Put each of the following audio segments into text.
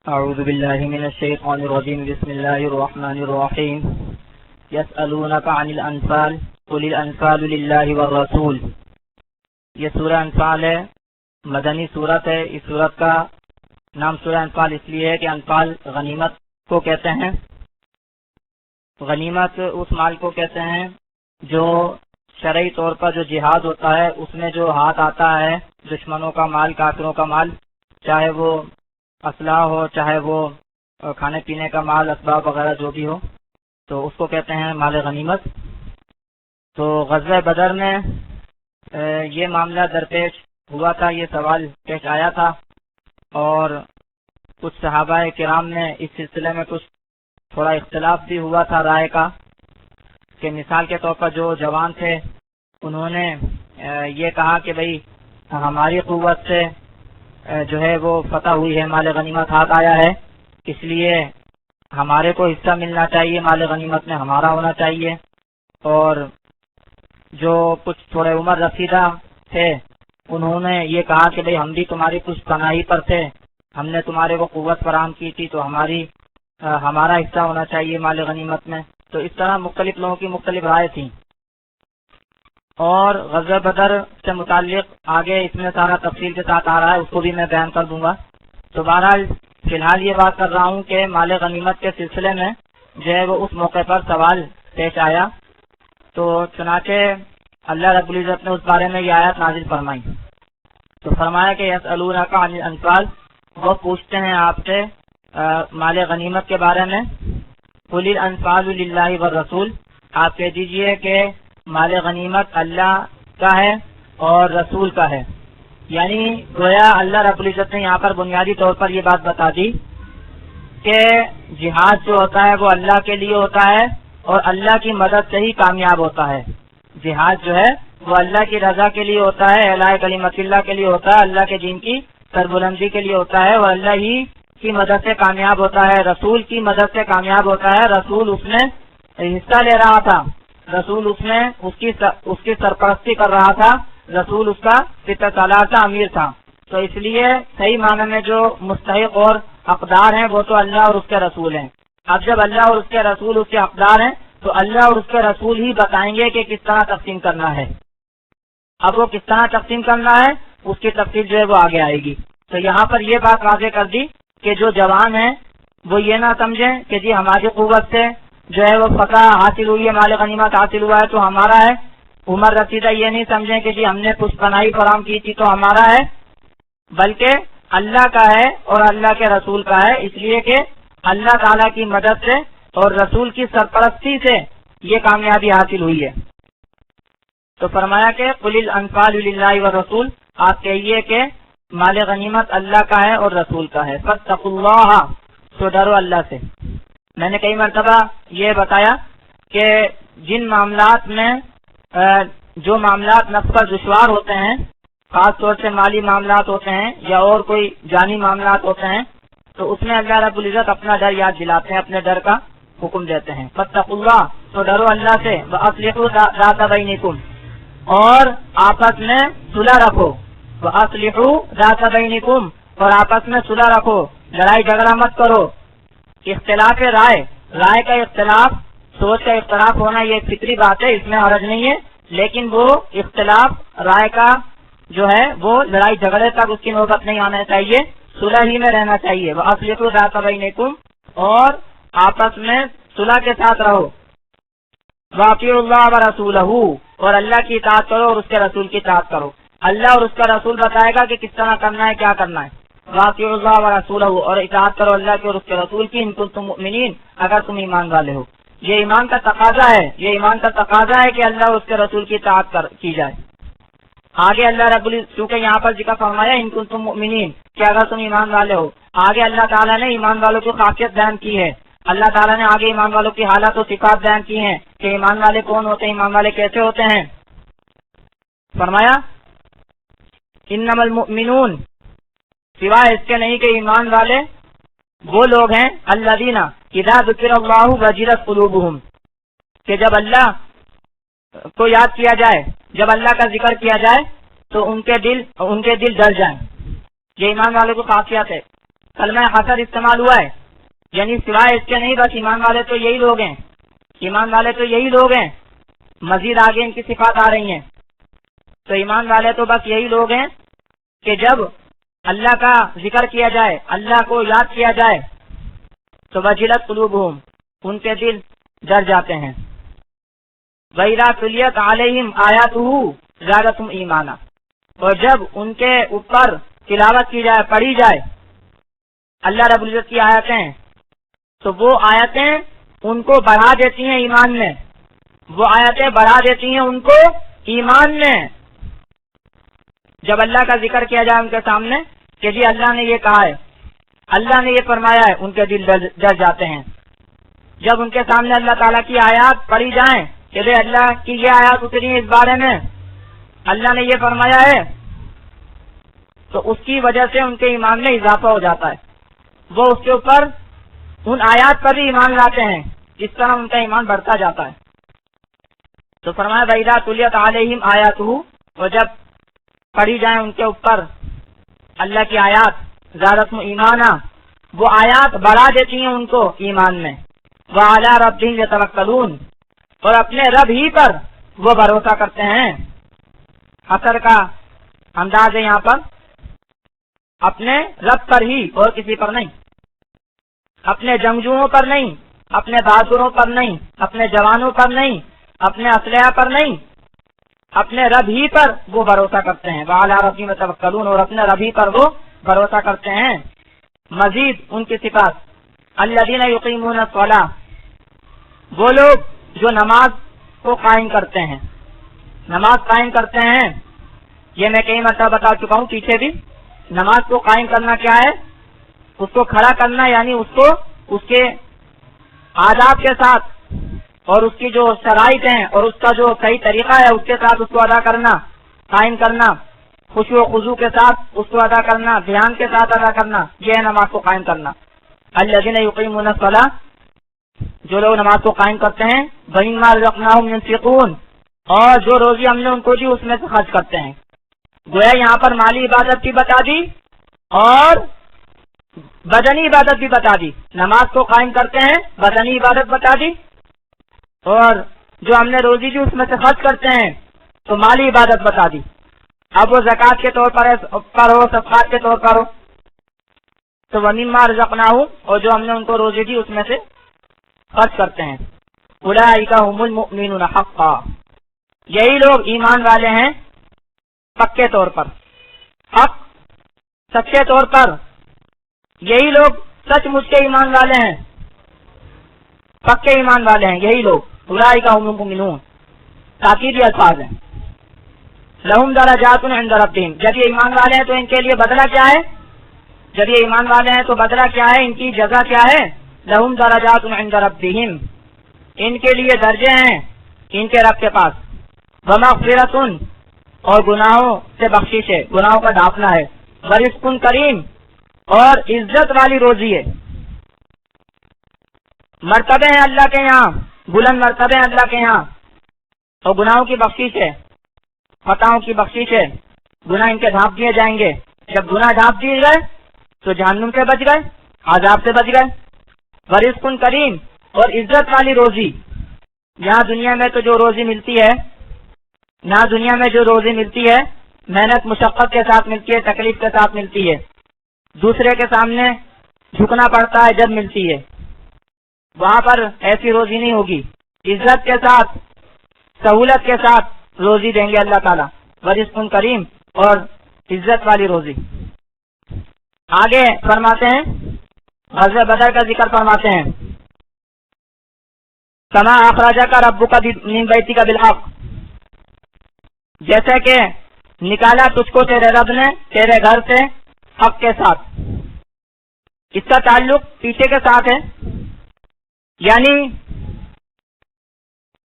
اعوذ باللہ من الشیطان الرجیم بسم اللہ الرحمن الرحیم یسألونک عن الانفال قل الانفال للہ والرسول۔ یہ سورہ انفال ہے، مدنی صورت ہے۔ اس صورت کا نام سورہ انفال اس لیے ہے کہ انفال غنیمت کو کہتے ہیں۔ غنیمت اس مال کو کہتے ہیں جو شرعی طور پر جو جہاد ہوتا ہے اس میں جو ہاتھ آتا ہے، دشمنوں کا مال، کافروں کا مال، چاہے وہ اسلحہ ہو، چاہے وہ کھانے پینے کا مال، اسباب وغیرہ جو بھی ہو، تو اس کو کہتے ہیں مال غنیمت۔ تو غزوہ بدر میں یہ معاملہ درپیش ہوا تھا، یہ سوال پیش آیا تھا، اور کچھ صحابہ کرام نے اس سلسلے میں کچھ تھوڑا اختلاف بھی ہوا تھا رائے کا، کہ مثال کے طور پر جو جوان تھے انہوں نے یہ کہا کہ بھئی ہماری قوت سے جو ہے وہ فتح ہوئی ہے، مال غنیمت ہاتھ آیا ہے، اس لیے ہمارے کو حصہ ملنا چاہیے، مال غنیمت میں ہمارا ہونا چاہیے۔ اور جو کچھ تھوڑے عمر رسیدہ تھے انہوں نے یہ کہا کہ بھئی ہم بھی تمہاری کچھ پناہی پر تھے، ہم نے تمہارے کو قوت فراہم کی تھی، تو ہمارا حصہ ہونا چاہیے مال غنیمت میں۔ تو اس طرح مختلف لوگوں کی مختلف رائے تھیں۔ اور غزوہ بدر سے متعلق آگے اس میں سارا تفصیل کے ساتھ آ رہا ہے، اس کو بھی میں بیان کر دوں گا۔ تو بہرحال فی الحال یہ بات کر رہا ہوں کہ مال غنیمت کے سلسلے میں جو ہے وہ اس موقع پر سوال پیش آیا، تو چنانچہ اللہ رب العزت نے اس بارے میں یہ آیت نازل فرمائی۔ تو فرمایا کہ یسألونک عن الانفال، وہ پوچھتے ہیں آپ سے مال غنیمت کے بارے میں۔ قل الانفال للہ والرسول، آپ کہہ دیجئے کہ مال غنیمت اللہ کا ہے اور رسول کا ہے۔ یعنی گویا اللہ رب العزت نے یہاں پر بنیادی طور پر یہ بات بتا دی کہ جہاد جو ہوتا ہے وہ اللہ کے لیے ہوتا ہے اور اللہ کی مدد سے ہی کامیاب ہوتا ہے۔ جہاد جو ہے وہ اللہ کی رضا کے لیے ہوتا ہے، اعلاء کلمت اللہ کے لیے ہوتا ہے، اللہ کے دین کی سربلندی کے لیے ہوتا ہے، اور اللہ ہی کی مدد سے کامیاب ہوتا ہے، رسول کی مدد سے کامیاب ہوتا ہے۔ رسول اس میں حصہ لے رہا تھا، رسول اس میں اس کی سرپرستی کر رہا تھا، رسول اس کا ستر سالار کا امیر تھا۔ تو اس لیے صحیح معنی میں جو مستحق اور حقدار ہیں وہ تو اللہ اور اس کے رسول ہیں۔ اب جب اللہ اور اس کے رسول اس کے حقدار ہیں تو اللہ اور اس کے رسول ہی بتائیں گے کہ کس طرح تقسیم کرنا ہے۔ اب وہ کس طرح تقسیم کرنا ہے اس کی تفصیل جو ہے وہ آگے آئے گی۔ تو یہاں پر یہ بات واضح کر دی کہ جو جوان ہیں وہ یہ نہ سمجھیں کہ جی ہماری قوت سے جو ہے وہ فتح حاصل ہوئی ہے، مال غنیمت حاصل ہوا ہے تو ہمارا ہے۔ عمر رسیدہ یہ نہیں سمجھیں کہ جی ہم نے کچھ پناہی فراہم کی تھی تو ہمارا ہے، بلکہ اللہ کا ہے اور اللہ کے رسول کا ہے، اس لیے کہ اللہ تعالیٰ کی مدد سے اور رسول کی سرپرستی سے یہ کامیابی حاصل ہوئی ہے۔ تو فرمایا کہ قل الانفال للہ والرسول، آپ کہیے کہ مال غنیمت اللہ کا ہے اور رسول کا ہے۔ فاتقوا اللہ، تو ڈرو اللہ سے۔ میں نے کئی مرتبہ یہ بتایا کہ جن معاملات میں جو معاملات نفس پر دشوار ہوتے ہیں، خاص طور سے مالی معاملات ہوتے ہیں یا اور کوئی جانی معاملات ہوتے ہیں، تو اس میں اللہ رب العزت اپنا ڈر یاد دلاتے ہیں، اپنے ڈر کا حکم دیتے ہیں۔ فاتقوا اللہ، تو ڈرو اللہ سے۔ وَأَصْلِحُوا ذَاتَ بَيْنِكُمْ، اور آپس میں صلح رکھو۔ وَأَصْلِحُوا ذَاتَ بَيْنِكُمْ، اور آپس میں صلح رکھو، لڑائی جھگڑا مت کرو۔ اختلاف رائے کا اختلاف، سوچ کا اختلاف ہونا یہ فطری بات ہے، اس میں حرج نہیں ہے، لیکن وہ اختلاف رائے کا جو ہے وہ لڑائی جھگڑے تک اس کی نوبت نہیں آنا چاہیے، صلح ہی میں رہنا چاہیے۔ وَأَصْلِحُوا ذَاتَ بَيْنِكُمْ، اور آپس میں صلح کے ساتھ رہو۔ وَأَطِيعُوا اللَّهَ وَرَسُولَهُ، اور اللہ کی اطاعت کرو اور اس کے رسول کی اطاعت کرو۔ اللہ اور اس کا رسول بتائے گا کہ کس طرح کرنا ہے، کیا کرنا ہے۔ وَأَطِيعُوا اللَّهَ وَرَسُولَهُ، اور اطاعت کرو اللہ کی اور اس کے رسول کی، إِن كُنتُم مُؤْمِنِينَ، اگر تم ایمان والے ہو۔ یہ ایمان کا تقاضا ہے، یہ ایمان کا تقاضا ہے کہ اللہ اور اس کے رسول کی اطاعت کی جائے۔ آگے اللہ رب العزت چونکہ یہاں پر ذکر فرمایا إِن كُنتُم مُؤْمِنِينَ، کہ اگر تم ایمان والے ہو، آگے اللہ تعالیٰ نے ایمان والوں کی خاصیت بیان کی ہے۔ اللہ تعالیٰ نے آگے ایمان والوں کی حالت و صفات بیان کی ہیں کہ ایمان والے کون ہوتے ہیں، ایمان والے کیسے ہوتے ہیں۔ فرمایا انما المؤمنون، سوائے اس کے نہیں کہ ایمان والے وہ لوگ ہیں الذین اذا ذکر اللہ وجلت قلوبہم، کہ جب اللہ کو یاد کیا جائے، جب اللہ کا ذکر کیا جائے تو ان کے دل ڈر جائیں۔ یہ ایمان والوں کو خاصیت ہے۔ کلمہ حسر استعمال ہوا ہے، یعنی سوائے اس کے نہیں، بس ایمان والے تو یہی لوگ ہیں، ایمان والے تو یہی لوگ ہیں، مزید آگے ان کی صفات آ رہی ہیں۔ تو ایمان والے تو بس یہی لوگ ہیں کہ جب اللہ کا ذکر کیا جائے، اللہ کو یاد کیا جائے تو وجلت قلوبہم، ان کے دل ڈر جاتے ہیں۔ وَإِذَا تُلِيَتْ عَلَيْهِمْ آيَاتُهُ زَادَتْهُمْ ایمانا، اور جب ان کے اوپر تلاوت کی جائے، پڑھی جائے اللہ رب العزت کی آیتیں، تو وہ آیتیں ان کو بڑھا دیتی ہیں ایمان میں، وہ آیتیں بڑھا دیتی ہیں ان کو ایمان میں۔ جب اللہ کا ذکر کیا جائے ان کے سامنے کہ جی اللہ نے یہ کہا ہے، اللہ نے یہ فرمایا ہے، ان کے دل ڈر جاتے ہیں۔ جب ان کے سامنے اللہ تعالیٰ کی آیات پڑھی جائیں کہ بھئی اللہ کی یہ آیات اتری ہیں اس بارے میں، اللہ نے یہ فرمایا ہے، تو اس کی وجہ سے ان کے ایمان میں اضافہ ہو جاتا ہے، وہ اس کے اوپر ان آیات پر بھی ایمان لاتے ہیں، جس طرح ان کا ایمان بڑھتا جاتا ہے۔ تو فرمایا وَإِذَا تُلِيَتْ عَلَيْهِمْ آيَاتُهُ، اور جب پڑھی جائیں ان کے اوپر اللہ کی آیات، زادتہم ایمانا، وہ آیات بڑھا دیتی ہیں ان کو ایمان میں۔ وَعَلَىٰ رَبِّهِمْ يَتَوَكَّلُونَ، اور اپنے رب ہی پر وہ بھروسہ کرتے ہیں۔ حسر کا انداز ہے یہاں پر، اپنے رب پر ہی اور کسی پر نہیں، اپنے جنگجوؤں پر نہیں، اپنے بہادروں پر نہیں، اپنے جوانوں پر نہیں، اپنے اسلحہ پر نہیں، اپنے رب ہی پر وہ بھروسہ کرتے ہیں۔ وَعَلَىٰ رَبِّهِمْ يَتَوَكَّلُونَ، اور اپنے رب ہی پر وہ بھروسہ کرتے ہیں۔ مزید ان کی صفات، الَّذِينَ يُقِيمُونَ الصَّلَاةَ، وہ لوگ جو نماز کو قائم کرتے ہیں، نماز قائم کرتے ہیں۔ یہ میں کئی مرتبہ بتا چکا ہوں پیچھے بھی، نماز کو قائم کرنا کیا ہے؟ اس کو کھڑا کرنا، یعنی اس کو اس کے آداب کے ساتھ اور اس کی جو شرائط ہیں اور اس کا جو صحیح طریقہ ہے اس کے ساتھ اس کو ادا کرنا، قائم کرنا، خشوع و خضوع کے ساتھ اس کو ادا کرنا، دھیان کے ساتھ ادا کرنا، یہ ہے نماز کو قائم کرنا۔ الذین یقیمون الصلاۃ، جو لوگ نماز کو قائم کرتے ہیں، وَمِمَّا رَزَقْنَاهُمْ يُنْفِقُونَ، اور جو روزی ہم نے ان کو دی اس میں سے خرچ کرتے ہیں۔ گویا یہاں پر مالی عبادت بھی بتا دی اور بدنی عبادت بھی بتا دی۔ نماز کو قائم کرتے ہیں، بدنی عبادت بتا دی، اور جو ہم نے روزی دی اس میں سے خرچ کرتے ہیں تو مالی عبادت بتا دی۔ اب وہ زکوٰۃ کے طور پر ہو، صدقات کے طور پر ہو، تو وَمِمَّا رَزَقْنَاهُمْ، اور جو ہم نے ان کو روزی دی اس میں سے خرچ کرتے ہیں۔ أُولَٰئِکَ هُمُ الْمُؤْمِنُونَ حَقًّا، یہی لوگ ایمان والے ہیں پکے طور پر، حق سچے طور پر، یہی لوگ سچ مچ کے ایمان والے ہیں، پکے ایمان والے ہیں یہی لوگ۔ أُولَٰئِکَ هُمُ الْمُؤْمِنُونَ، تاکیدی الفاظ ہیں۔ لَهُمْ دَرَجَاتٌ عِندَ رَبِّهِمْ، جب یہ ایمان والے ہیں تو ان کے لیے بدلہ کیا ہے؟ جب یہ ایمان والے ہیں تو بدلہ کیا ہے؟ ان کی جزا کیا ہے؟ لَهُمْ دَرَجَاتٌ عِندَ رَبِّهِمْ، ان کے لیے درجے ہیں ان کے رب کے پاس۔ وَمَغْفِرَةٌ، اور گناہوں سے بخشش ہے، گناہوں کا ڈھانپنا ہے۔ وَرِزْقٌ کریم، اور عزت والی روزی ہے۔ مرتبے ہیں اللہ کے یہاں، بلند مرتبے ہیں اللہ کے یہاں، اور گناہوں کی بخشش ہے، خطاؤں کی بخشش ہے۔ گناہ ان کے ڈھانپ دیے جائیں گے، جب گناہ ڈھانپ دیے گئے تو جہنم سے بچ گئے، عذاب سے بچ گئے۔ ورزق کریم، اور عزت والی روزی۔ یہاں دنیا میں تو جو روزی ملتی ہے، یہاں دنیا میں جو روزی ملتی ہے محنت مشقت کے ساتھ ملتی ہے، تکلیف کے ساتھ ملتی ہے، دوسرے کے سامنے جھکنا پڑتا ہے جب ملتی ہے، وہاں پر ایسی روزی نہیں ہوگی۔ عزت کے ساتھ، سہولت کے ساتھ روزی دیں گے اللہ تعالیٰ، ورزق کریم اور عزت والی روزی۔ آگے فرماتے ہیں، غزوہ بدر کا ذکر فرماتے ہیں، کما اخرجک ربک من بیتک بالحق، جیسے کہ نکالا تجھ کو تیرے رب نے تیرے گھر سے حق کے ساتھ۔ اس کا تعلق پیچھے کے ساتھ ہے، یعنی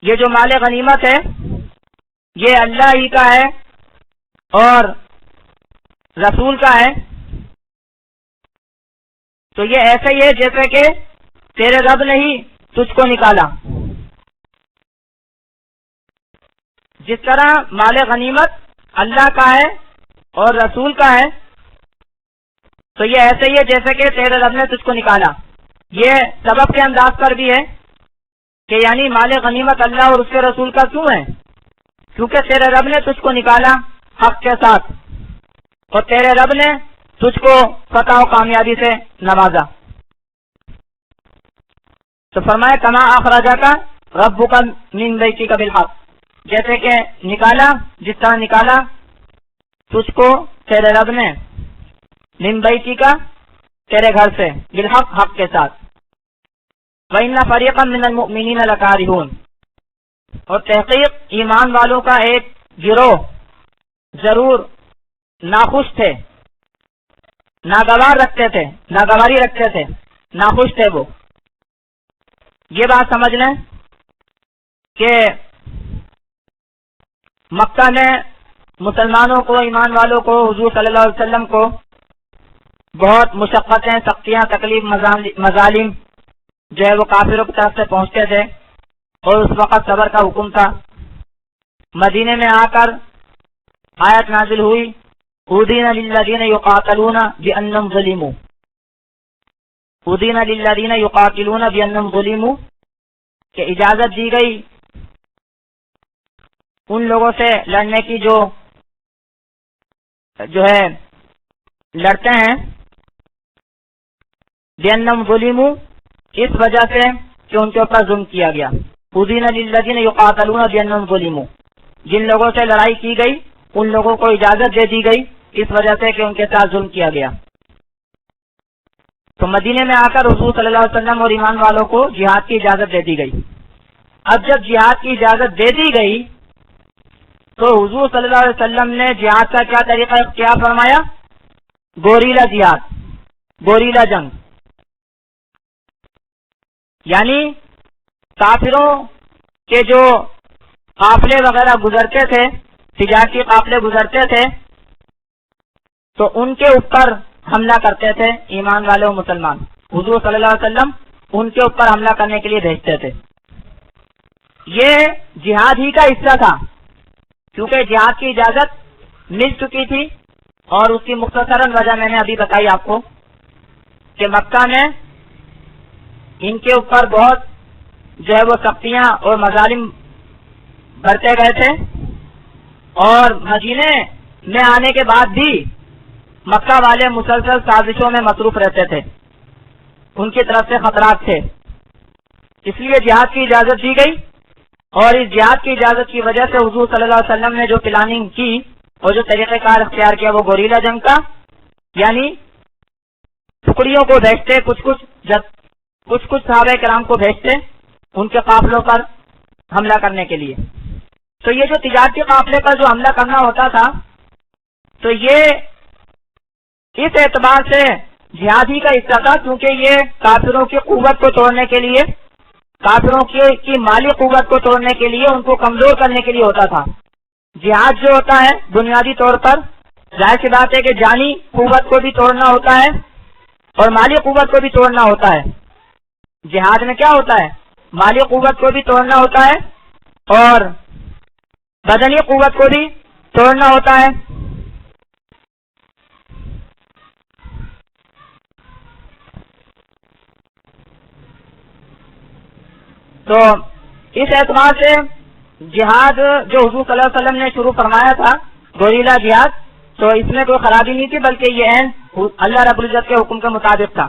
یہ جو مال غنیمت ہے یہ اللہ ہی کا ہے اور رسول کا ہے، تو یہ ایسا ہی ہے جیسے کہ تیرے رب نے ہی تجھ کو نکالا۔ جس طرح مال غنیمت اللہ کا ہے اور رسول کا ہے، تو یہ ایسے ہی ہے جیسے کہ تیرے رب نے تجھ کو نکالا. یہ سبب کے انداز پر بھی ہے کہ یعنی مال غنیمت اللہ اور اس کے رسول کا کیوں ہے؟ کیونکہ تیرے رب نے تجھ کو نکالا حق کے ساتھ، اور تیرے رب نے تجھ کو فتح و کامیابی سے نوازا. تو فرمایا کما اخرجک ربک من بیتک بالحق، جیسے کہ نکالا، جس طرح نکالا تجھ کو تیرے رب نے من بیتک تیرے گھر سے بالحق حق کے ساتھ. وَإِنَّ فَرِيقًا مِّنَ الْمُؤْمِنِينَ لَكَارِهُونَ، اور تحقیق ایمان والوں کا ایک گروہ ضرور ناخوش تھے، ناگواری رکھتے تھے، ناخوش تھے وہ. یہ بات سمجھ لیں کہ مکہ میں مسلمانوں کو، ایمان والوں کو، حضور صلی اللہ علیہ وسلم کو بہت مشقتیں، سختیاں، تکلیف، مظالم جو ہے وہ کافروں کی طرف سے پہنچتے تھے، اور اس وقت صبر کا حکم تھا. مدینے میں آ کر آیت نازل ہوئی اذن للذین یقاتلون بأنہم ظلموا، اذن للذین یقاتلون بأنہم ظلموا، کہ اجازت دی گئی ان لوگوں سے لڑنے کی جو ہے لڑتے ہیں، بأنہم ظلموا، اس وجہ سے کہ ان کے اوپر ظلم کیا گیا. اذن للذین یقاتلون بأنہم ظلموا، جن لوگوں سے لڑائی کی گئی ان لوگوں کو اجازت دے دی گئی اس وجہ سے کہ ان کے ساتھ ظلم کیا گیا. تو مدینے میں آ کر حضور صلی اللہ علیہ وسلم اور ایمان والوں کو جہاد کی اجازت دے دی گئی. اب جب جہاد کی اجازت دے دی گئی تو حضور صلی اللہ علیہ وسلم نے جہاد کا کیا طریقہ اختیار فرمایا؟ گوریلا جہاد، گوریلا جنگ. یعنی کافروں کے جو قافلے وغیرہ گزرتے تھے، تجارتی قافلے گزرتے تھے، تو ان کے اوپر حملہ کرتے تھے ایمان والے و مسلمان. حضور صلی اللہ علیہ وسلم ان کے اوپر حملہ کرنے کے لیے بھیجتے تھے. یہ جہاد ہی کا حصہ تھا، کیونکہ جہاد کی اجازت مل چکی تھی. اور اس کی مختصراً وجہ میں نے ابھی بتائی آپ کو کہ مکہ میں ان کے اوپر بہت جو ہے وہ سختیاں اور مظالم بڑھتے گئے تھے، اور مدینے میں آنے کے بعد بھی مکہ والے مسلسل سازشوں میں مصروف رہتے تھے، ان کی طرف سے خطرات تھے. اس لیے جہاد کی اجازت دی گئی، اور اس جہاد کی اجازت کی وجہ سے حضور صلی اللہ علیہ وسلم نے جو پلاننگ کی اور جو طریقہ کار اختیار کیا وہ گوریلا جنگ کا، یعنی ٹکڑیوں کو بھیجتے، کچھ صحابہ کرام کو بھیجتے ان کے قافلوں پر حملہ کرنے کے لیے. تو یہ جو تجارتی قافلے پر جو حملہ کرنا ہوتا تھا، تو یہ اس اعتبار سے جہاد ہی کا حصہ تھا، کیونکہ یہ کافروں کی قوت کو توڑنے کے لیے، کافروں کی مالی قوت کو توڑنے کے لیے، ان کو کمزور کرنے کے لیے ہوتا تھا. جہاد جو ہوتا ہے بنیادی طور پر ظاہر سی بات ہے کہ جانی قوت کو بھی توڑنا ہوتا ہے اور مالی قوت کو بھی توڑنا ہوتا ہے. جہاد میں کیا ہوتا ہے؟ مالی قوت کو بھی توڑنا ہوتا ہے اور بدنی قوت کو بھی توڑنا ہوتا ہے. تو اس اعتبار سے جہاد جو حضور صلی اللہ علیہ وسلم نے شروع فرمایا تھا، گوریلا جہاد، تو اس میں کوئی خرابی نہیں تھی، بلکہ یہ عین اللہ رب العزت کے حکم کے مطابق تھا.